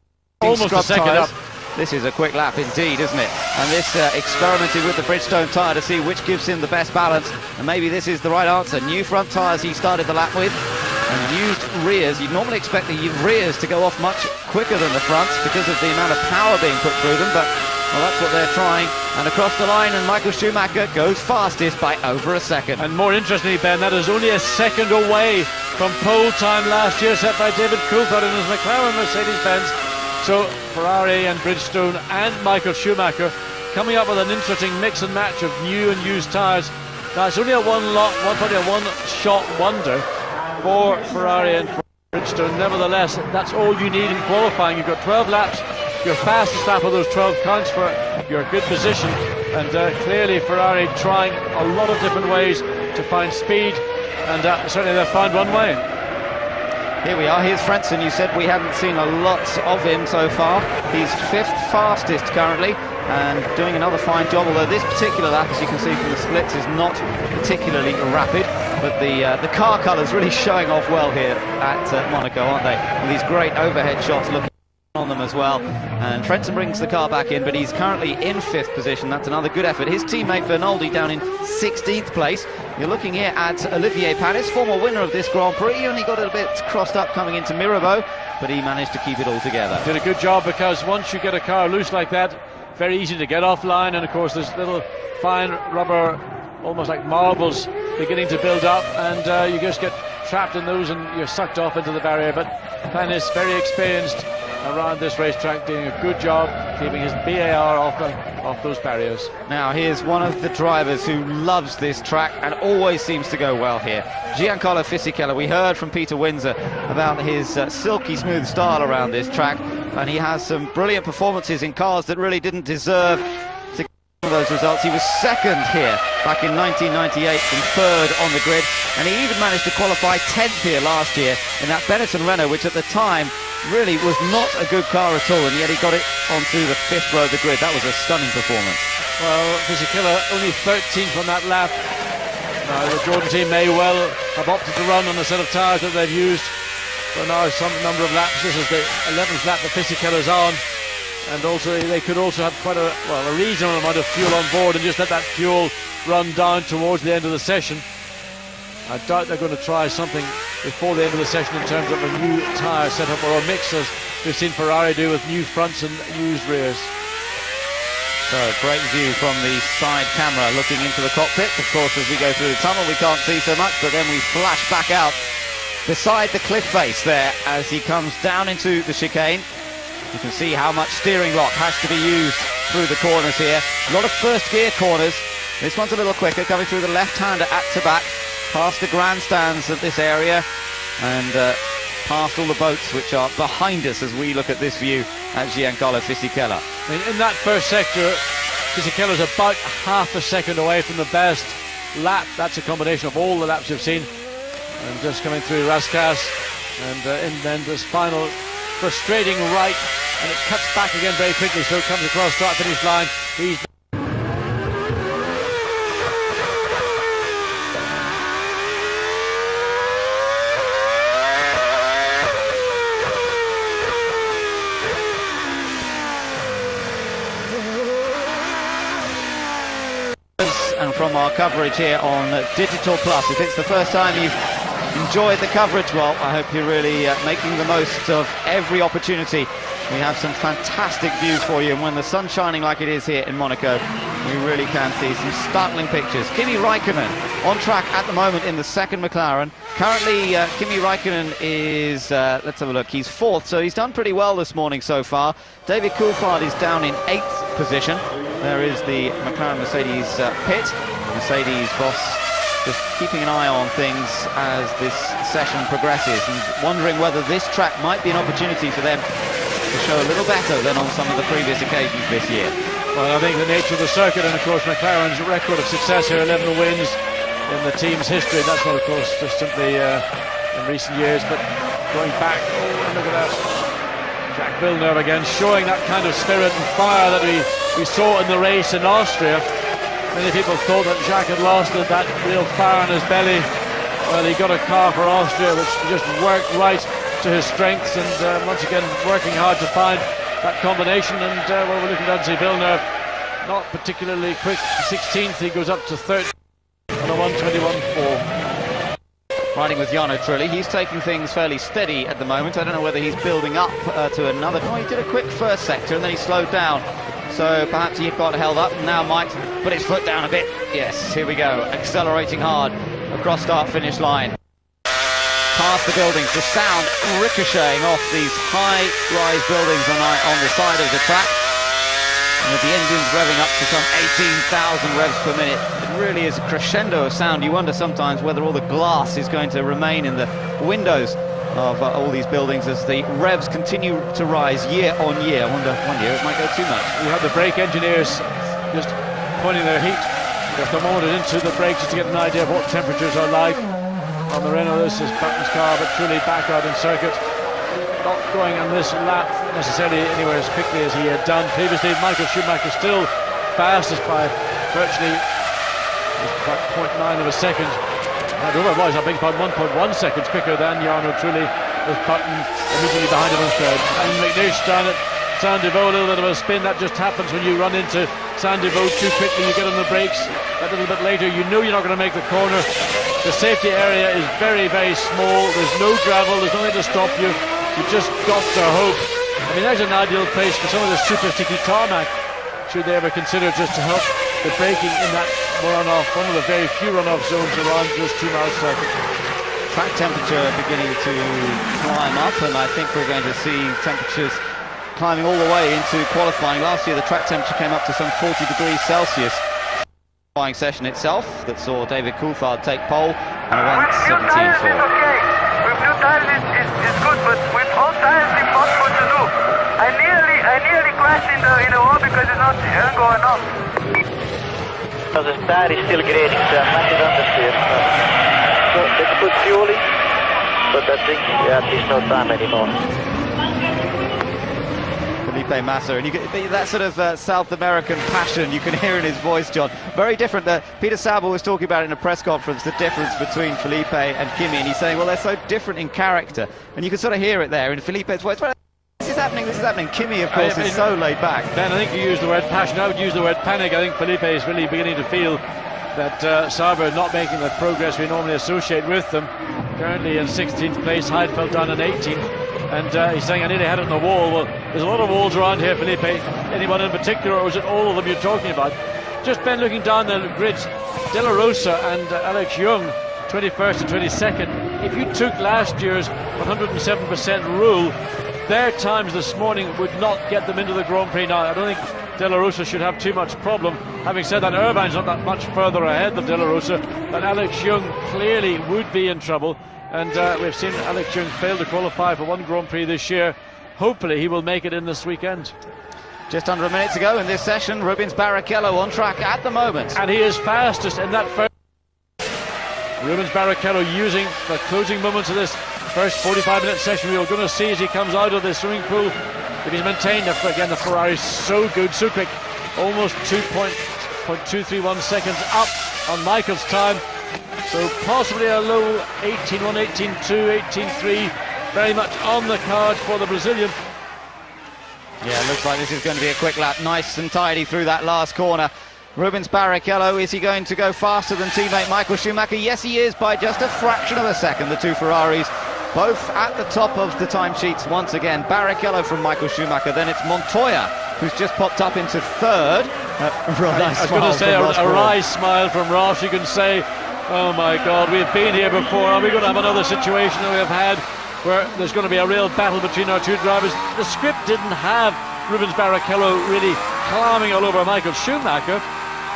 almost a second tires. up. This is a quick lap indeed, isn't it? And this experimenting with the Bridgestone tyre to see which gives him the best balance, and maybe this is the right answer. New front tyres he started the lap with, and used rears. You'd normally expect the rears to go off much quicker than the fronts because of the amount of power being put through them, but well, that's what they're trying. And across the line, and Michael Schumacher goes fastest by over a second. And more interestingly, Ben, that is only a second away from pole time last year set by David Coulthard in his McLaren Mercedes-Benz. So Ferrari and Bridgestone and Michael Schumacher coming up with an interesting mix and match of new and used tyres. Now it's only a one-shot wonder for Ferrari and for Bridgestone. Nevertheless, that's all you need in qualifying. You've got 12 laps. Your fastest lap of those 12 counts for your good position, and clearly Ferrari trying a lot of different ways to find speed, and certainly they've found one way. Here we are, here's Frentzen. You said we haven't seen a lot of him so far. He's 5th fastest currently, and doing another fine job, although this particular lap, as you can see from the splits, is not particularly rapid, but the car colours really showing off well here at Monaco, aren't they? With these great overhead shots looking on them as well. And Frentzen brings the car back in, but he's currently in 5th position. That's another good effort. His teammate Bernaldi down in 16th place. You're looking here at Olivier Panis, former winner of this Grand Prix. He only got a bit crossed up coming into Mirabeau, but he managed to keep it all together. Did a good job, because once you get a car loose like that, very easy to get offline, and of course there's little fine rubber, almost like marbles, beginning to build up, and you just get trapped in those and you're sucked off into the barrier. But Panis, very experienced around this racetrack, doing a good job keeping his BAR off those barriers. Now here's one of the drivers who loves this track and always seems to go well here, Giancarlo Fisichella. We heard from Peter Windsor about his silky smooth style around this track, and he has some brilliant performances in cars that really didn't deserve to get those results. He was 2nd here back in 1998 and 3rd on the grid, and he even managed to qualify 10th here last year in that Benetton Renault, which at the time really was not a good car at all, and yet he got it onto the 5th row of the grid. That was a stunning performance. Well, Fisichella only 13th on that lap. The Jordan team may well have opted to run on a set of tyres that they've used for now some number of laps. This is the 11th lap that Fisichella's on, and also they could also have quite a reasonable amount of fuel on board and just let that fuel run down towards the end of the session. I doubt they're going to try something before the end of the session in terms of a new tyre setup or a mix, as we've seen Ferrari do with new fronts and used rears. So great view from the side camera looking into the cockpit. Of course, as we go through the tunnel we can't see so much, but then we flash back out beside the cliff face there as he comes down into the chicane. You can see how much steering lock has to be used through the corners here. A lot of first gear corners. This one's a little quicker, coming through the left-hander at to back, past the grandstands of this area, and past all the boats which are behind us as we look at this view at Giancarlo Fisichella. I mean, in that first sector, Fisichella's about half a second away from the best lap. That's a combination of all the laps you've seen. And just coming through Rascasse, and then this final frustrating right, and it cuts back again very quickly, so it comes across start finish line. He's and from our coverage here on Digital Plus, if it's the first time you've enjoyed the coverage, well, I hope you're really making the most of every opportunity. We have some fantastic views for you, and when the sun's shining like it is here in Monaco, we really can see some startling pictures. Kimi Raikkonen on track at the moment in the 2nd McLaren. Currently, Kimi Raikkonen is, let's have a look, he's 4th, so he's done pretty well this morning so far. David Coulthard is down in 8th position. There is the McLaren Mercedes pit. Mercedes boss just keeping an eye on things as this session progresses, and wondering whether this track might be an opportunity for them to show a little better than on some of the previous occasions this year. Well, I think the nature of the circuit, and of course McLaren's record of success here, 11 wins in the team's history, that's not of course just simply in recent years, but going back. Oh, look at that, Jacques Villeneuve again, showing that kind of spirit and fire that we saw in the race in Austria. Many people thought that Jacques had lost that real fire in his belly. Well, he got a car for Austria which just worked right to his strengths, and once again working hard to find that combination, and well, we're looking at Anthony Villeneuve, not particularly quick. 16th, he goes up to 3rd on a 1:21.4. Riding with Jarno Trulli, he's taking things fairly steady at the moment. I don't know whether he's building up to another. Oh, he did a quick first sector and then he slowed down. So perhaps he got held up and now might put his foot down a bit. Yes, here we go, accelerating hard across start-finish line. Past the buildings, the sound ricocheting off these high-rise buildings on the side of the track. And with the engines revving up to some 18,000 revs per minute, it really is a crescendo of sound. You wonder sometimes whether all the glass is going to remain in the windows of all these buildings as the revs continue to rise year on year. I wonder one year it might go too much. You have the brake engineers just pointing their heat, their thermometer into the brakes just to get an idea of what temperatures are like. On the Renault, this is Button's car, but truly back out in circuit. Not going on this lap necessarily anywhere as quickly as he had done previously. Michael Schumacher still fastest by virtually about 0.9 of a second. And otherwise, I beg your pardon, 1.1 seconds quicker than Jarno Trulli, with Button immediately behind him on third. And McNish down at Saint-Deveau, a little bit of a spin. That just happens when you run into Saint-Deveau too quickly. You get on the brakes a little bit later. You know you're not going to make the corner. The safety area is very, very small. There's no gravel. There's nothing to stop you. You just got to hope. I mean, there's an ideal place for some of the super sticky tarmac, should they ever consider, just to help the braking in that runoff, one of the very few runoff zones around this 2-mile circuit. Track temperature beginning to climb up, and I think we're going to see temperatures climbing all the way into qualifying. Last year the track temperature came up to some 40 degrees Celsius. Qualifying session itself that saw David Coulthard take pole and went 17.4. New tires is good, but with old tires it's impossible to do. I nearly crashed in the wall because it ain't going on. So the tire is still great, it's massive understeer. So let's put fuel in, but I think there's no time anymore. Felipe Massa, and you get that sort of South American passion you can hear in his voice, John. Very different. Peter Sauber was talking about in a press conference the difference between Felipe and Kimi, and he's saying, well, they're so different in character, and you can sort of hear it there in Felipe's voice. Well, this is happening. Kimi, of course, is so laid back. Ben, I think you used the word passion. I would use the word panic. I think Felipe is really beginning to feel that Sauber not making the progress we normally associate with them. Currently in 16th place, Heidfeld down in 18th. And he's saying, I nearly had it on the wall. Well, there's a lot of walls around here, Felipe. Anyone in particular, or is it all of them you're talking about? Just Ben, looking down the grids, De La Rosa and Alex Young, 21st and 22nd. If you took last year's 107% rule, their times this morning would not get them into the Grand Prix. Now, I don't think De La Rosa should have too much problem. Having said that, Irvine's not that much further ahead than De La Rosa, but Alex Young clearly would be in trouble. And we've seen Alex Young fail to qualify for one Grand Prix this year. Hopefully he will make it in this weekend. Just under a minute to go in this session. Rubens Barrichello on track at the moment. And he is fastest in that first. Rubens Barrichello using the closing moments of this first 45-minute session. We're going to see as he comes out of the swimming pool if he's maintained. Again, the Ferrari is so good, so quick. Almost 2.231 seconds up on Michael's time. So possibly a low 18.1, 18.2, 18.3, very much on the cards for the Brazilian. Yeah, it looks like this is going to be a quick lap. Nice and tidy through that last corner. Rubens Barrichello, is he going to go faster than teammate Michael Schumacher? Yes, he is, by just a fraction of a second. The two Ferraris both at the top of the timesheets once again. Barrichello from Michael Schumacher, then it's Montoya, who's just popped up into third. I was going to say a wry smile from Ross. You can say, oh my God, we've been here before. Are we going to have another situation that we have had where there's going to be a real battle between our two drivers? The script didn't have Rubens Barrichello really climbing all over Michael Schumacher,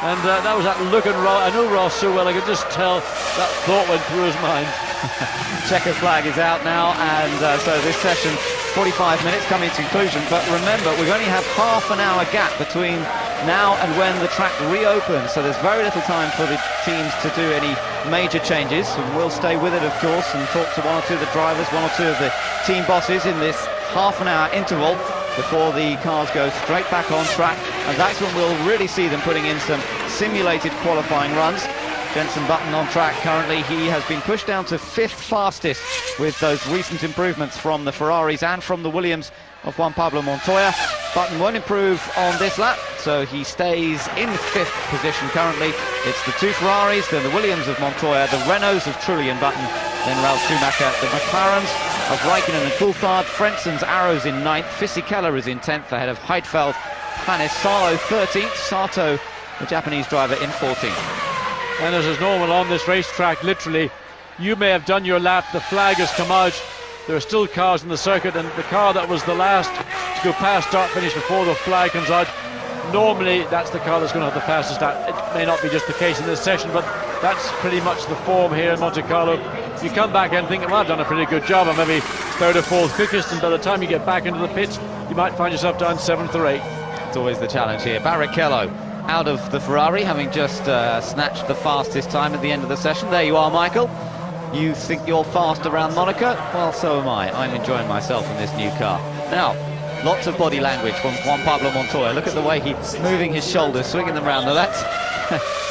and that was that look at Ross. I know Ross so well, I could just tell that thought went through his mind. Checker flag is out now, and so this session, 45 minutes coming to conclusion. But remember, we only have half an hour gap between now and when the track reopens, so there's very little time for the teams to do any major changes. And we'll stay with it, of course, and talk to one or two of the drivers, one or two of the team bosses in this half an hour interval before the cars go straight back on track, and that's when we'll really see them putting in some simulated qualifying runs. Jenson Button on track currently. He has been pushed down to 5th fastest with those recent improvements from the Ferraris and from the Williams of Juan Pablo Montoya. Button won't improve on this lap, so he stays in 5th position currently. It's the 2 Ferraris, then the Williams of Montoya, the Renaults of Trulli and Button, then Ralf Schumacher, the McLarens of Raikkonen and Coulthard, Frenzen's Arrows in 9th, Fisichella is in 10th ahead of Heidfeld, Panis Salo 13th, Sato, the Japanese driver, in 14th. And as is normal on this racetrack, literally, you may have done your lap, the flag has come out, there are still cars in the circuit, and the car that was the last to go past start finish before the flag comes out, normally that's the car that's going to have the fastest lap. It may not be just the case in this session, but that's pretty much the form here in Monte Carlo. You come back and think, well, I've done a pretty good job, I'm maybe 3rd or 4th quickest, and by the time you get back into the pits, you might find yourself down 7th or 8th. It's always the challenge here. Barrichello out of the Ferrari, having just snatched the fastest time at the end of the session. There you are, Michael. You think you're fast around Monaco? Well, so am I. I'm enjoying myself in this new car. Now, lots of body language from Juan Pablo Montoya. Look at the way he's moving his shoulders, swinging them around. Now that's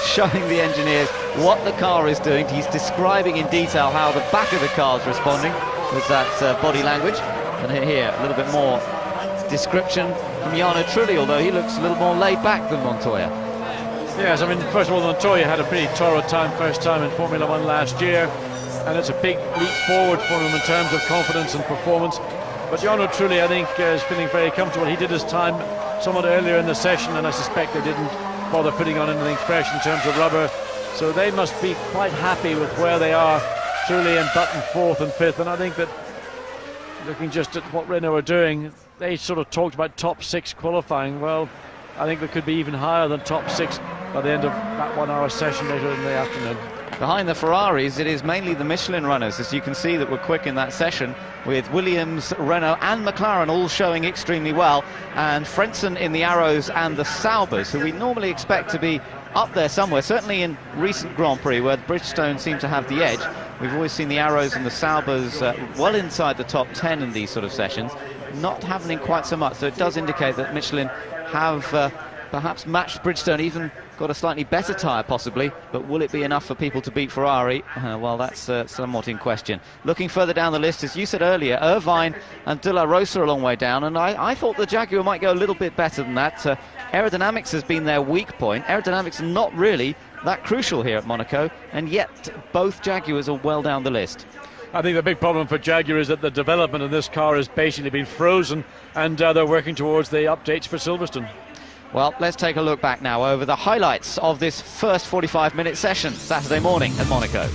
showing the engineers what the car is doing. He's describing in detail how the back of the car is responding with that body language. And here, a little bit more description from Jarno Trulli, although he looks a little more laid back than Montoya. Yes, I mean, first of all, Montoya had a pretty torrid time first time in Formula 1 last year, and it's a big leap forward for him in terms of confidence and performance. But Jarno Trulli, I think, is feeling very comfortable. He did his time somewhat earlier in the session, and I suspect they didn't bother putting on anything fresh in terms of rubber. So they must be quite happy with where they are, Trulli and Button 4th and 5th. And I think that, looking just at what Renault are doing, they sort of talked about top 6 qualifying. Well, I think they could be even higher than top 6 by the end of that 1 hour session later in the afternoon. Behind the Ferraris, it is mainly the Michelin runners, as you can see, that were quick in that session, with Williams, Renault and McLaren all showing extremely well, and Frentzen in the Arrows and the Saubers, who we normally expect to be up there somewhere, certainly in recent Grand Prix, where Bridgestone seem to have the edge. We've always seen the Arrows and the Saubers well inside the top 10 in these sort of sessions, not happening quite so much, so it does indicate that Michelin have perhaps matched Bridgestone, even got a slightly better tyre possibly, but will it be enough for people to beat Ferrari? Well, that's somewhat in question. Looking further down the list, as you said earlier, Irvine and De La Rosa are a long way down, and I thought the Jaguar might go a little bit better than that. Aerodynamics has been their weak point. Aerodynamics are not really that crucial here at Monaco, and yet both Jaguars are well down the list. I think the big problem for Jaguar is that the development of this car has basically been frozen, and they're working towards the updates for Silverstone. Well, let's take a look back now over the highlights of this first 45-minute session Saturday morning at Monaco.